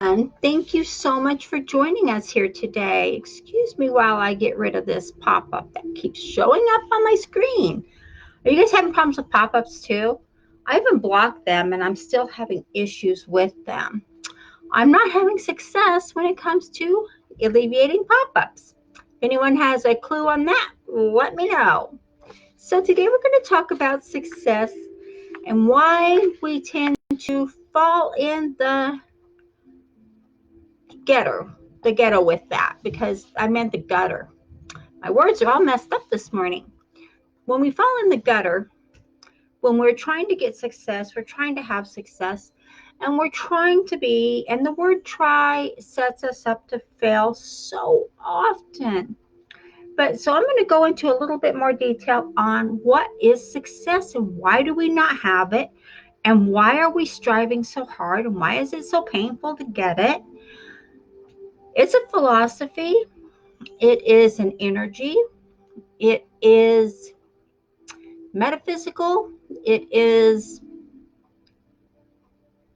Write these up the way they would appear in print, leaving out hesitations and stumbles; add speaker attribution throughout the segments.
Speaker 1: And thank you so much for joining us here today. Excuse me while I get rid of this pop-up that keeps showing up on my screen. Are you guys having problems with pop-ups too? I haven't blocked them and I'm still having issues with them. I'm not having success when it comes to alleviating pop-ups. If anyone has a clue on that, let me know. So today we're going to talk about success and why we tend to fall in the ghetto with that, because I meant the gutter. My words are all messed up this morning. When we fall in the gutter, when we're trying to get success, we're trying to have success, and we're trying to be, and the word try sets us up to fail so often. But so I'm going to go into a little bit more detail on what is success and why do we not have it, and why are we striving so hard, and why is it so painful to get it. It's a philosophy. It is an energy. It is metaphysical. It is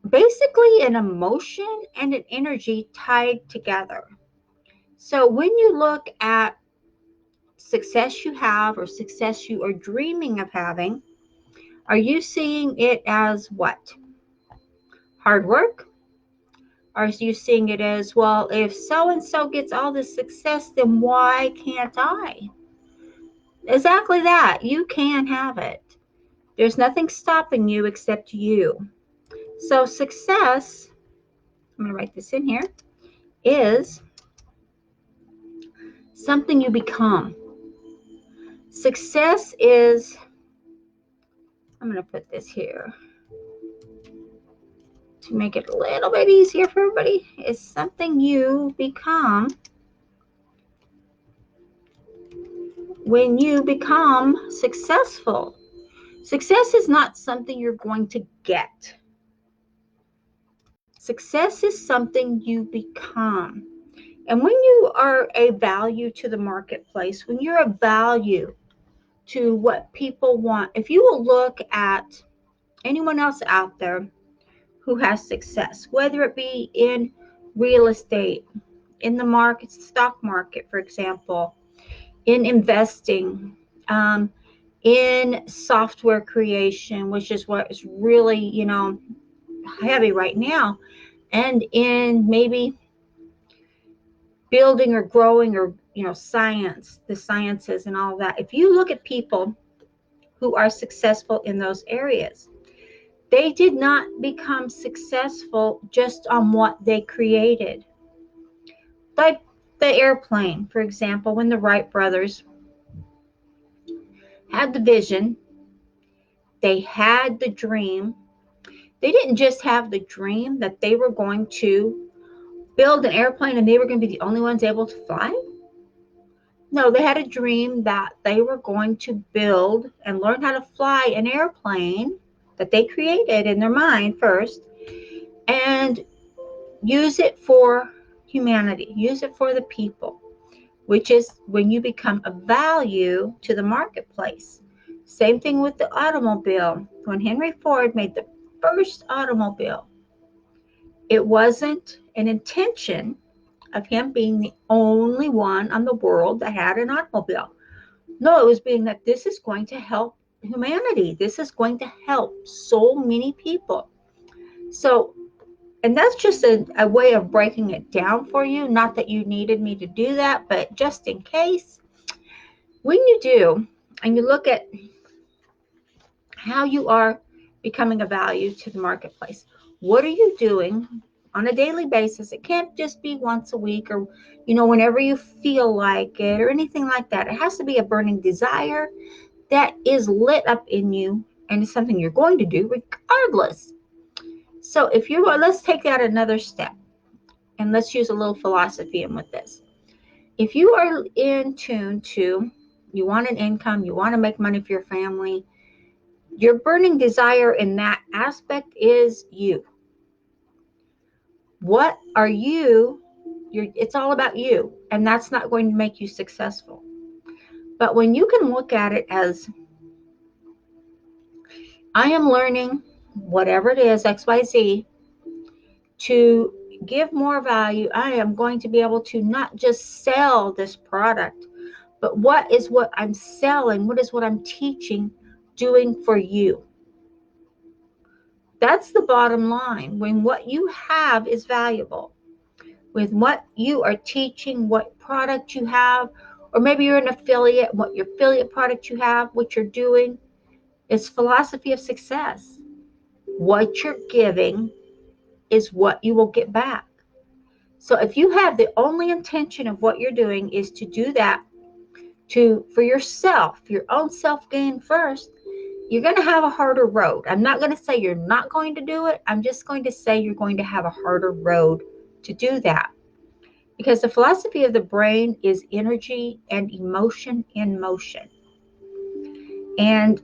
Speaker 1: basically an emotion and an energy tied together. So when you look at success you have or success you are dreaming of having, are you seeing it as what? Hard work? Or are you seeing it as, well, if so and so gets all this success, then why can't I? Exactly that. You can have it. There's nothing stopping you except you. So success, I'm going to write this in here, is something you become. Success is, I'm going to put this here to make it a little bit easier for everybody, is something you become when you become successful. Success is not something you're going to get. Success is something you become. And when you are a value to the marketplace, when you're a value to what people want, if you will look at anyone else out there who has success, whether it be in real estate, in the market, stock market, for example, in investing, in software creation, which is what is really, heavy right now, and in maybe building or growing or, science, the sciences and all that. If you look at people who are successful in those areas, they did not become successful just on what they created. Like the airplane, for example, when the Wright brothers had the vision, they had the dream. They didn't just have the dream that they were going to build an airplane and they were going to be the only ones able to fly. No, they had a dream that they were going to build and learn how to fly an airplane that they created in their mind first, and use it for humanity, use it for the people, which is when you become a value to the marketplace. Same thing with the automobile. When Henry Ford made the first automobile, it wasn't an intention of him being the only one on the world that had an automobile. No, it was being that this is going to help humanity. This is going to help so many people. So, and that's just a way of breaking it down for you. Not that you needed me to do that, but just in case, when you do, and you look at how you are becoming a value to the marketplace, what are you doing on a daily basis? It can't just be once a week or, whenever you feel like it or anything like that. It has to be a burning desire that is lit up in you, and it's something you're going to do regardless. So if you are, let's take that another step and let's use a little philosophy in with this. If you are in tune to, you want an income, you want to make money for your family, your burning desire in that aspect is you. What are you? It's all about you, and that's not going to make you successful. But when you can look at it as, I am learning whatever it is, XYZ, to give more value. I am going to be able to not just sell this product, but what I'm selling, what is what I'm teaching doing for you? That's the bottom line. When what you have is valuable, with what you are teaching, what product you have, or maybe you're an affiliate, what your affiliate product you have, what you're doing, is philosophy of success. What you're giving is what you will get back. So if you have the only intention of what you're doing is to do that for yourself, your own self gain first, you're going to have a harder road. I'm not going to say you're not going to do it. I'm just going to say you're going to have a harder road to do that. Because the philosophy of the brain is energy and emotion in motion. And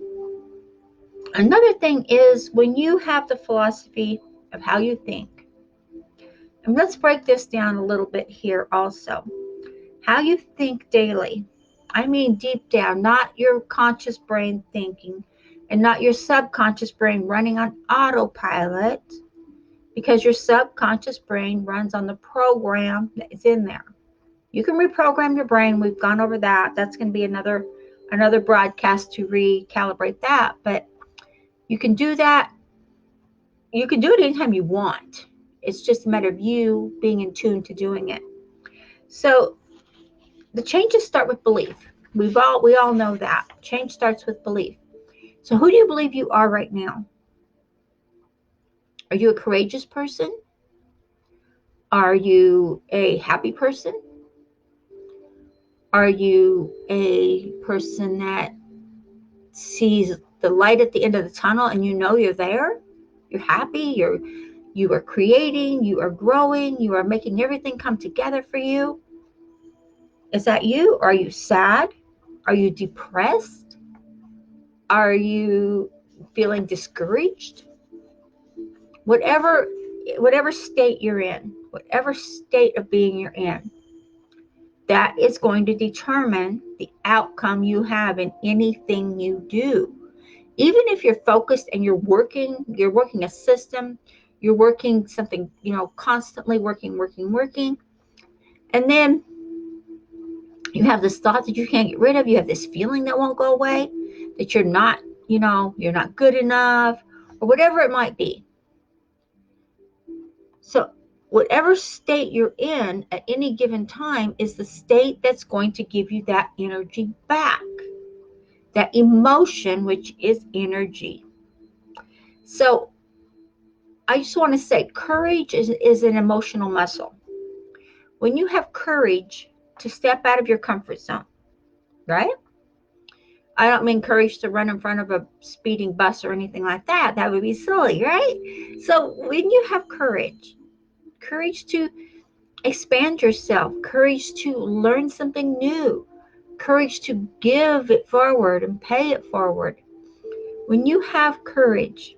Speaker 1: another thing is when you have the philosophy of how you think, and let's break this down a little bit here also. How you think daily. I mean deep down, not your conscious brain thinking and not your subconscious brain running on autopilot, because your subconscious brain runs on the program that is in there. You can reprogram your brain. We've gone over that. That's going to be another broadcast to recalibrate that. But you can do that. You can do it anytime you want. It's just a matter of you being in tune to doing it. So the changes start with belief. We all know that. Change starts with belief. So who do you believe you are right now? Are you a courageous person? Are you a happy person? Are you a person that sees the light at the end of the tunnel and you know you're there? You're happy, you are creating, you are growing, you are making everything come together for you. Is that you? Are you sad? Are you depressed? Are you feeling discouraged? Whatever state you're in, whatever state of being you're in, that is going to determine the outcome you have in anything you do. Even if you're focused and you're working a system, you're working something, constantly working, and then you have this thought that you can't get rid of, you have this feeling that won't go away, that you're not, you're not good enough, or whatever it might be. So whatever state you're in at any given time is the state that's going to give you that energy back, that emotion, which is energy. So I just want to say courage is an emotional muscle. When you have courage to step out of your comfort zone, right? I don't mean courage to run in front of a speeding bus or anything like that. That would be silly, right? So when you have courage to expand yourself, courage to learn something new, courage to give it forward and pay it forward. When you have courage,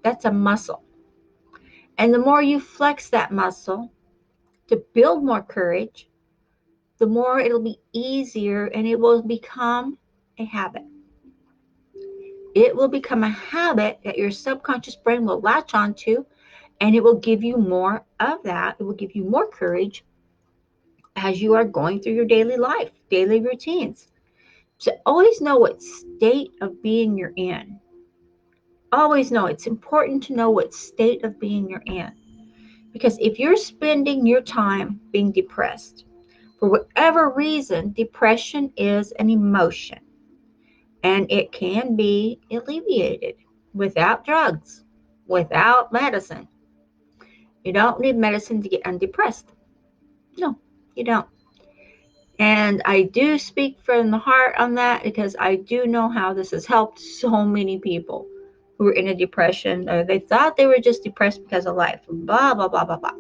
Speaker 1: that's a muscle. And the more you flex that muscle to build more courage, the more it'll be easier and it will become a habit. It will become a habit that your subconscious brain will latch onto, and it will give you more of that. It will give you more courage as you are going through your daily life, daily routines. So always know what state of being you're in. Always know. It's important to know what state of being you're in. Because if you're spending your time being depressed, for whatever reason, depression is an emotion. And it can be alleviated without drugs, without medicine. You don't need medicine to get undepressed. No, you don't. And I do speak from the heart on that because I do know how this has helped so many people who were in a depression, or they thought they were just depressed because of life. Blah, blah, blah, blah, blah.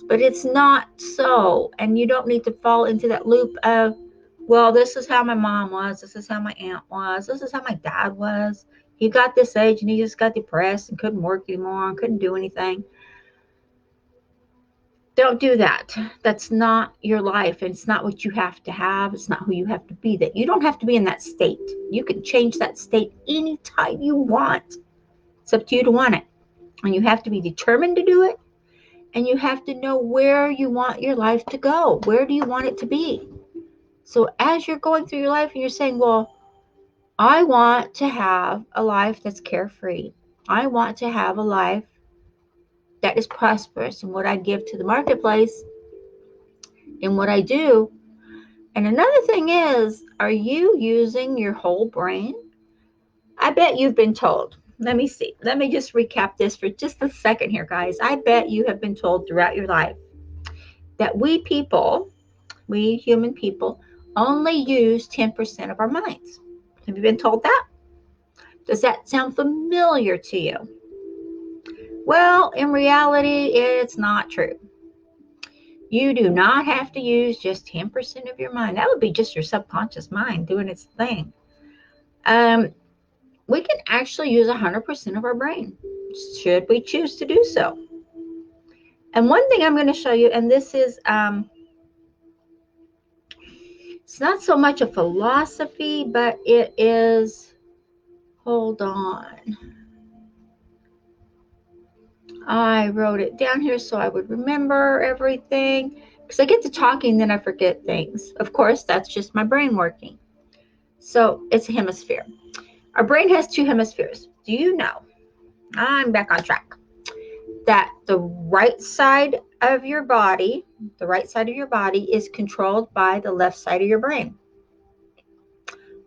Speaker 1: But it's not so. And you don't need to fall into that loop of, well, this is how my mom was. This is how my aunt was. This is how my dad was. He got this age and he just got depressed and couldn't work anymore and couldn't do anything. Don't do that. That's not your life. And it's not what you have to have. It's not who you have to be. That you don't have to be in that state. You can change that state anytime you want. It's up to you to want it. And you have to be determined to do it. And you have to know where you want your life to go. Where do you want it to be? So as you're going through your life and you're saying, well, I want to have a life that's carefree. I want to have a life that is prosperous in what I give to the marketplace, in what I do. And another thing is, are you using your whole brain? I bet you've been told. Let me see. Let me just recap this for just a second here, guys. I bet you have been told throughout your life that we human people, only use 10% of our minds. Have you been told that? Does that sound familiar to you? Well, in reality, it's not true. You do not have to use just 10% of your mind. That would be just your subconscious mind doing its thing. We can actually use 100% of our brain, should we choose to do so. And one thing I'm going to show you, and this is, it's not so much a philosophy, but it is, hold on. I wrote it down here so I would remember everything. Because I get to talking, then I forget things. Of course, that's just my brain working. So it's a hemisphere. Our brain has two hemispheres. Do you know? I'm back on track. That the right side of your body, is controlled by the left side of your brain.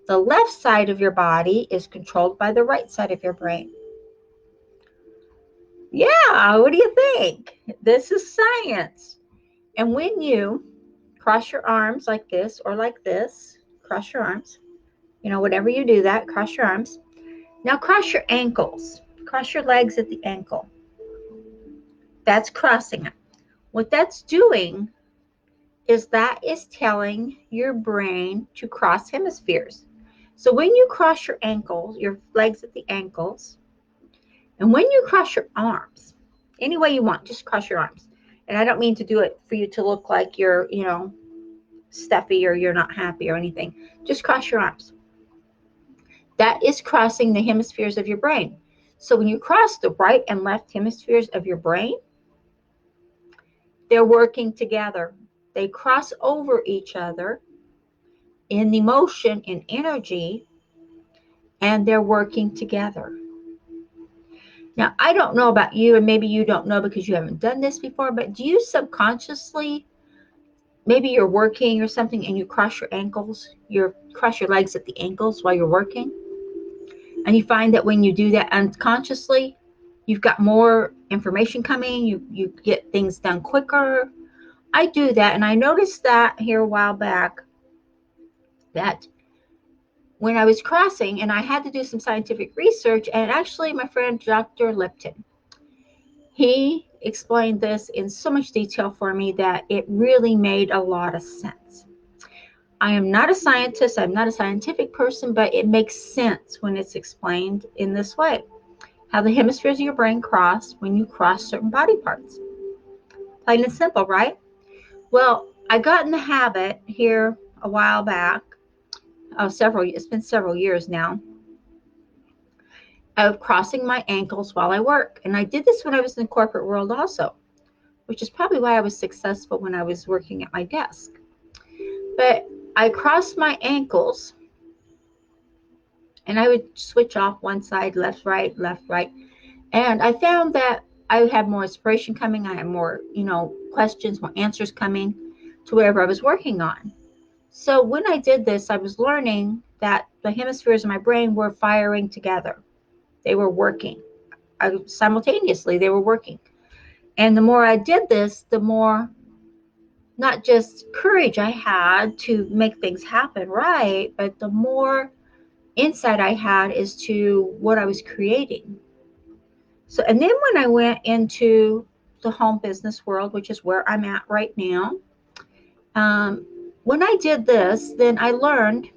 Speaker 1: The left side of your body is controlled by the right side of your brain. Yeah, what do you think? This is science. And when you cross your arms like this or like this, cross your arms, whatever you do that, cross your arms. Now cross your ankles, cross your legs at the ankle. That's crossing it. What that's doing is that is telling your brain to cross hemispheres. So when you cross your ankles, your legs at the ankles, and when you cross your arms, any way you want, just cross your arms. And I don't mean to do it for you to look like you're, stuffy or you're not happy or anything. Just cross your arms. That is crossing the hemispheres of your brain. So when you cross the right and left hemispheres of your brain, they're working together. They cross over each other in emotion and energy, and they're working together. Now, I don't know about you, and maybe you don't know because you haven't done this before, but do you subconsciously, maybe you're working or something and you cross your ankles, you cross your legs at the ankles while you're working, and you find that when you do that unconsciously, you've got more information coming, you get things done quicker. I do that, and I noticed that here a while back, that when I was crossing, and I had to do some scientific research, and actually my friend Dr. Lipton, he explained this in so much detail for me that it really made a lot of sense. I am not a scientist, I'm not a scientific person, but it makes sense when it's explained in this way. How the hemispheres of your brain cross when you cross certain body parts. Plain and simple, right? Well, I got in the habit here a while back, it's been several years now, of crossing my ankles while I work. And I did this when I was in the corporate world also, which is probably why I was successful when I was working at my desk. But I crossed my ankles and I would switch off one side, left, right, left, right. And I found that I had more inspiration coming. I had more, questions, more answers coming to whatever I was working on. So when I did this, I was learning that the hemispheres of my brain were firing together. They were working. Simultaneously, they were working. And the more I did this, the more not just courage I had to make things happen right, but the more insight I had as to what I was creating. So, and then when I went into the home business world, which is where I'm at right now, when I did this, then I learned,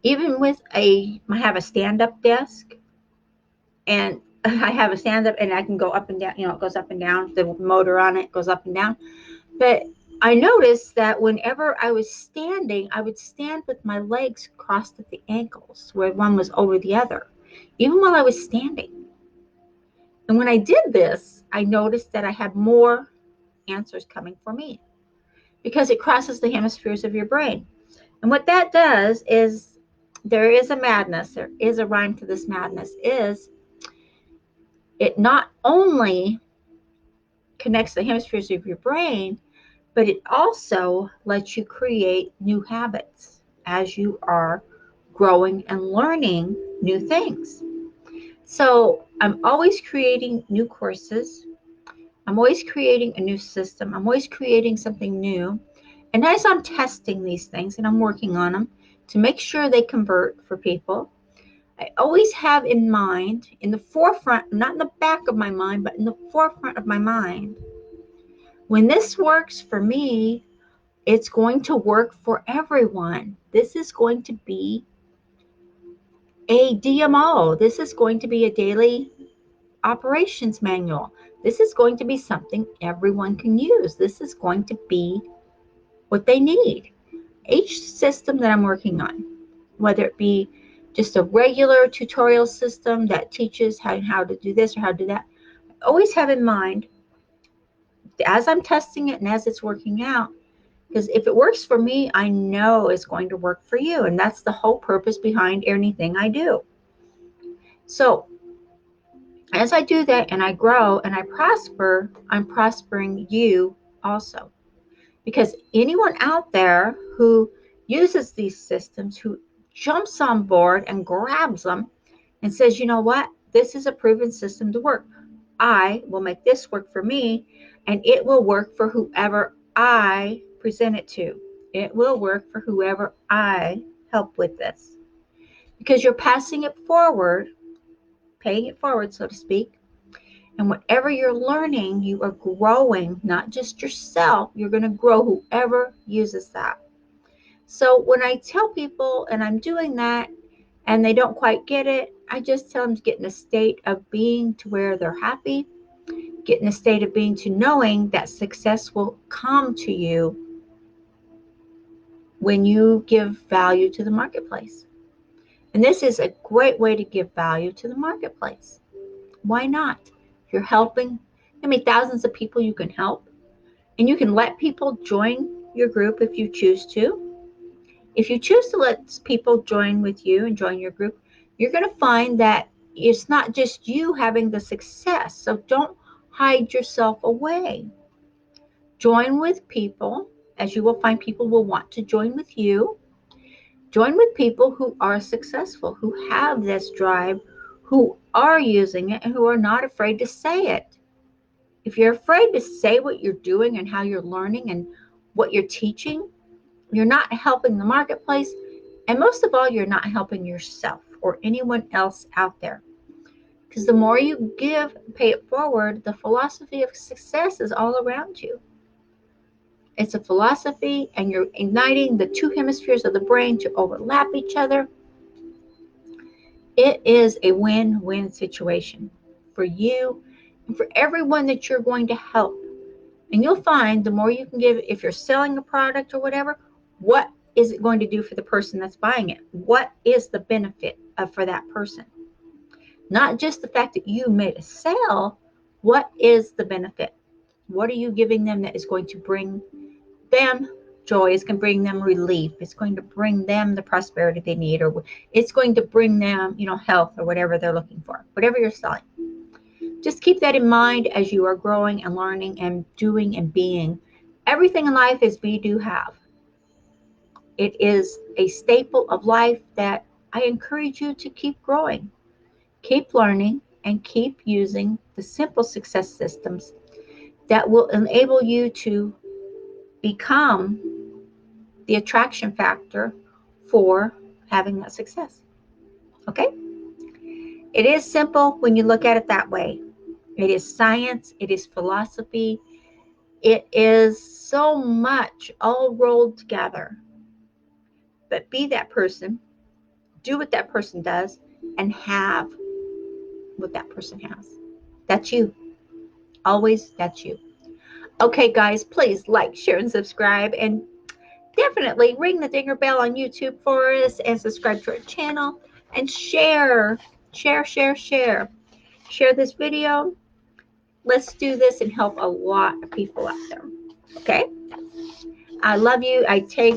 Speaker 1: even with I have a stand-up desk, and I have a stand-up, and I can go up and down, it goes up and down, the motor on it goes up and down. But I noticed that whenever I was standing, I would stand with my legs crossed at the ankles, where one was over the other, even while I was standing. And when I did this, I noticed that I had more answers coming for me because it crosses the hemispheres of your brain. And what that does is there is a madness, there is a rhyme to this madness, is it not only connects the hemispheres of your brain, but it also lets you create new habits as you are growing and learning new things. So I'm always creating new courses. I'm always creating a new system. I'm always creating something new. And as I'm testing these things and I'm working on them to make sure they convert for people, I always have in mind, in the forefront, not in the back of my mind, but in the forefront of my mind, when this works for me, it's going to work for everyone. This is going to be a DMO. This is going to be a daily operations manual. This is going to be something everyone can use. This is going to be what they need. Each system that I'm working on, whether it be just a regular tutorial system that teaches how to do this or how to do that, I always have in mind as I'm testing it and as it's working out, because if it works for me, I know it's going to work for you. And that's the whole purpose behind anything I do. So as I do that and I grow and I prosper, I'm prospering you also. Because anyone out there who uses these systems, who jumps on board and grabs them and says, you know what, this is a proven system to work. I will make this work for me, and it will work for whoever I present it to. It will work for whoever I help with this. Because you're passing it forward, paying it forward, so to speak. And whatever you're learning, you are growing, not just yourself, you're going to grow whoever uses that. So when I tell people and I'm doing that and they don't quite get it, I just tell them to get in a state of being to where they're happy, get in a state of being to knowing that success will come to you when you give value to the marketplace. And this is a great way to give value to the marketplace. Why not? If you're helping, I mean, thousands of people you can help, and you can let people join your group if you choose to. If you choose to let people join with you and join your group, you're going to find that it's not just you having the success. So don't hide yourself away. Join with people, as you will find people will want to join with you. Join with people who are successful, who have this drive, who are using it, and who are not afraid to say it. If you're afraid to say what you're doing and how you're learning and what you're teaching, you're not helping the marketplace. And most of all, you're not helping yourself or anyone else out there. Because the more you give, pay it forward, the philosophy of success is all around you. It's a philosophy, and you're igniting the two hemispheres of the brain to overlap each other. It is a win-win situation for you and for everyone that you're going to help. And you'll find the more you can give, if you're selling a product or whatever, what is it going to do for the person that's buying it? What is the benefit for that person? Not just the fact that you made a sale, what is the benefit? What are you giving them that is going to bring them joy? It's going to bring them relief. It's going to bring them the prosperity they need, or it's going to bring them, health or whatever they're looking for, whatever you're selling. Just keep that in mind as you are growing and learning and doing and being. Everything in life is be, do, have. It is a staple of life that I encourage you to keep growing, keep learning, and keep using the simple success systems that will enable you to become the attraction factor for having that success. Okay? It is simple when you look at it that way. It is science, it is philosophy, it is so much all rolled together. But be that person, do what that person does, and have what that person has. That's you. Always, that's you. Okay, guys, please like, share, and subscribe. And definitely ring the dinger bell on YouTube for us and subscribe to our channel. And share. Share this video. Let's do this and help a lot of people out there. Okay? I love you. I take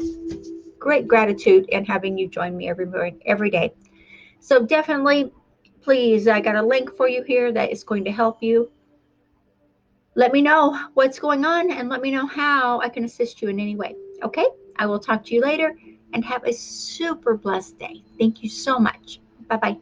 Speaker 1: great gratitude in having you join me every day. So definitely, please, I got a link for you here that is going to help you. Let me know what's going on and let me know how I can assist you in any way. Okay? I will talk to you later and have a super blessed day. Thank you so much. Bye bye.